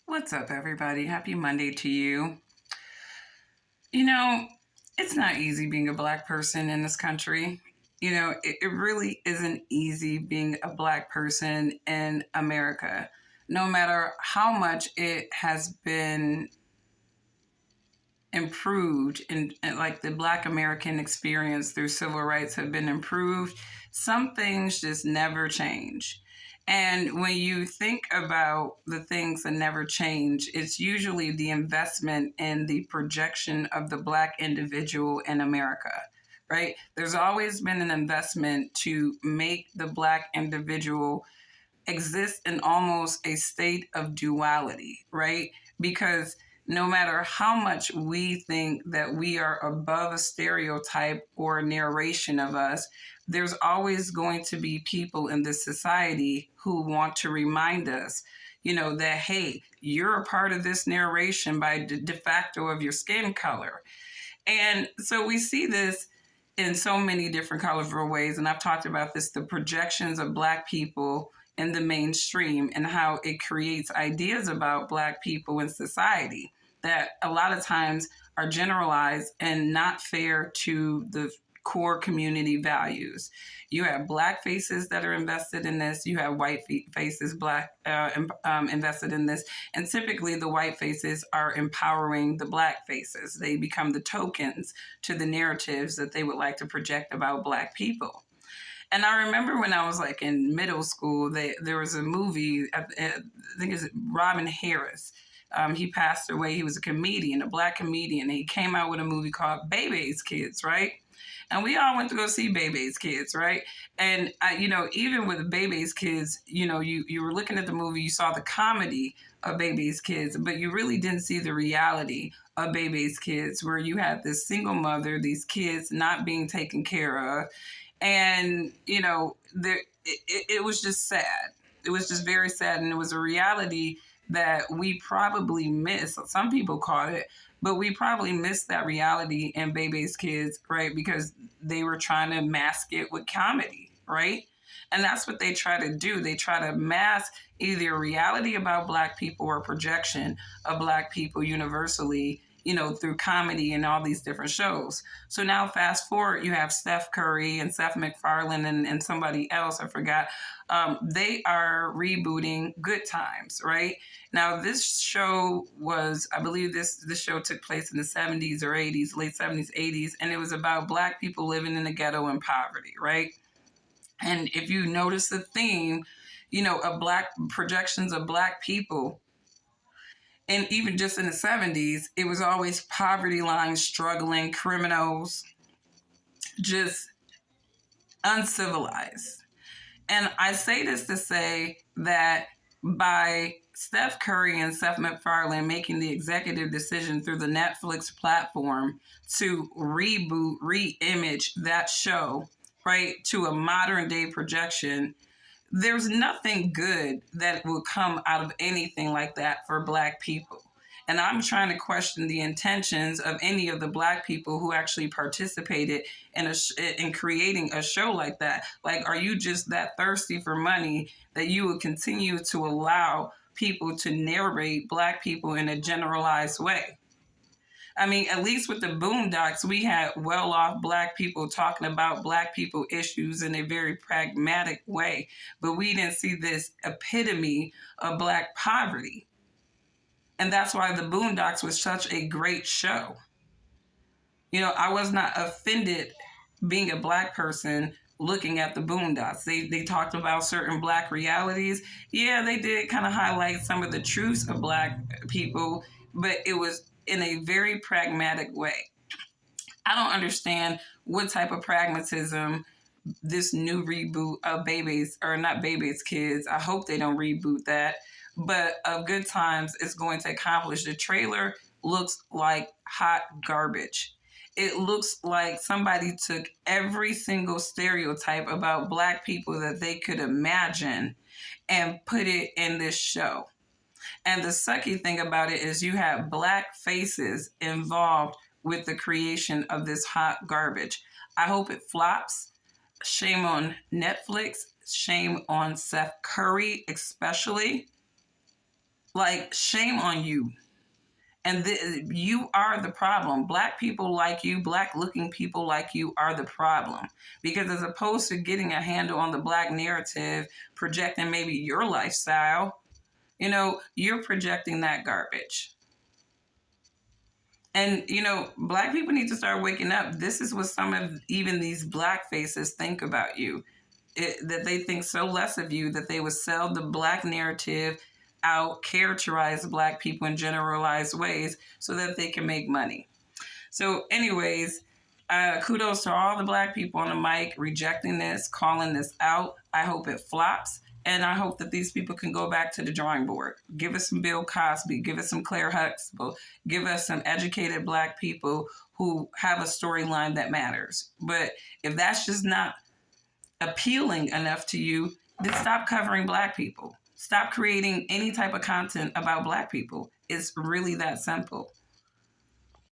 What's up, everybody? Happy Monday to you. You know, it's not easy being a Black person in this country. It really isn't easy being a Black person in America. No matter how much it has been improved and like the Black American experience through civil rights have been improved, some things just never change. And when you think about the things that never change, it's usually the investment in the projection of the Black individual in America, right? There's always been an investment to make the Black individual exist in almost a state of duality, right? Because no matter how much we think that we are above a stereotype or a narration of us, there's always going to be people in this society who want to remind us, that, hey, you're a part of this narration by de facto of your skin color. And so we see this in so many different colorful ways. And I've talked about this, the projections of Black people in the mainstream and how it creates ideas about Black people in society that a lot of times are generalized and not fair to the core community values. You have Black faces that are invested in this. You have white faces, invested in this. And typically the white faces are empowering the Black faces. They become the tokens to the narratives that they would like to project about Black people. And I remember when I was like in middle school, there was a movie, I think it's Robin Harris. He passed away. He was a comedian, a Black comedian. And he came out with a movie called Bebe's Kids, right? And we all went to go see Bebe's Kids, right? And even with Bebe's Kids, you were looking at the movie, you saw the comedy of Bebe's Kids, but you really didn't see the reality of Bebe's Kids, where you had this single mother, these kids not being taken care of, and it was just sad. It was just very sad, and it was a reality that we probably missed. Some people caught it, but we probably missed that reality in Bebe's Kids, right? Because they were trying to mask it with comedy, right? And that's what they try to do. They try to mask either a reality about Black people or a projection of Black people universally, through comedy and all these different shows. So now fast forward, you have Steph Curry and Seth MacFarlane and somebody else, I forgot. They are rebooting Good Times, right? Now this show was, I believe this show took place in the 70s or 80s, late 70s, 80s, and it was about Black people living in the ghetto and poverty, right? And if you notice the theme, of Black projections of Black people, and even just in the 70s, it was always poverty line, struggling, criminals, just uncivilized. And I say this to say that by Steph Curry and Seth MacFarlane making the executive decision through the Netflix platform to reboot, re-image that show, right, to a modern day projection, there's nothing good that will come out of anything like that for Black people. And I'm trying to question the intentions of any of the Black people who actually participated in creating a show like that. Like, are you just that thirsty for money that you would continue to allow people to narrate Black people in a generalized way? I mean, at least with the Boondocks, we had well-off Black people talking about Black people issues in a very pragmatic way, but we didn't see this epitome of Black poverty. And that's why the Boondocks was such a great show. I was not offended being a Black person looking at the Boondocks. They talked about certain Black realities. Yeah, they did kind of highlight some of the truths of Black people, but it was in a very pragmatic way. I don't understand what type of pragmatism this new reboot of not Baby's Kids, I hope they don't reboot that, but of Good Times is going to accomplish. The trailer looks like hot garbage. It looks like somebody took every single stereotype about Black people that they could imagine and put it in this show. And the sucky thing about it is you have Black faces involved with the creation of this hot garbage. I hope it flops. Shame on Netflix. Shame on Seth Curry, especially. Like, shame on you. And you are the problem. Black people like you, black looking people like you are the problem. Because as opposed to getting a handle on the black narrative, projecting maybe your lifestyle, you're projecting that garbage. And, black people need to start waking up. This is what some of even these black faces think about you. That they think so less of you that they would sell the black narrative out, characterize black people in generalized ways so that they can make money. So, anyways, kudos to all the black people on the mic rejecting this, calling this out. I hope it flops. And I hope that these people can go back to the drawing board. Give us some Bill Cosby, give us some Claire Huxtable, give us some educated black people who have a storyline that matters. But if that's just not appealing enough to you, then stop covering black people. Stop creating any type of content about black people. It's really that simple.